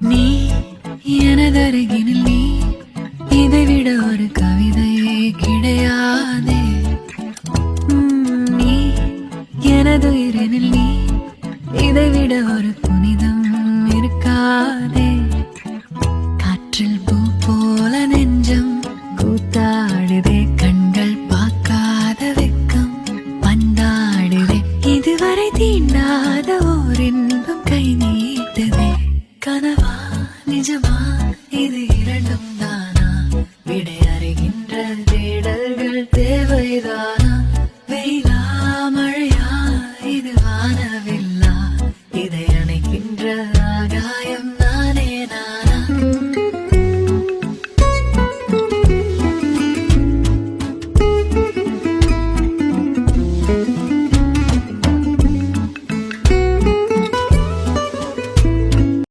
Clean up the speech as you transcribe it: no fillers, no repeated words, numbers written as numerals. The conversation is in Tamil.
நீ எனதருகினில் நீ இதைவிட ஒரு கவிதையே கிடையாதே. நீ எனதுயிரினில் நீ இதைவிட ஒரு புனிதம் இருக்காதே. காற்றில் பூ போல நெஞ்சம் கூத்தாடுதே, கண்கள் பார்க்காத வெக்கம் பந்தாடுதே. இதுவரை தீண்டாத ஓர் இன்பம் கை நீட்டதே. கனவா நிஜமா இது இரண்டும் தானா? விடை அறிகின்ற தேடல்கள் தேவைதானா? வெயிலா மழையா இது வானவில்லா? இதை அணைக்கின்ற ஆகாயம் நானே நான்.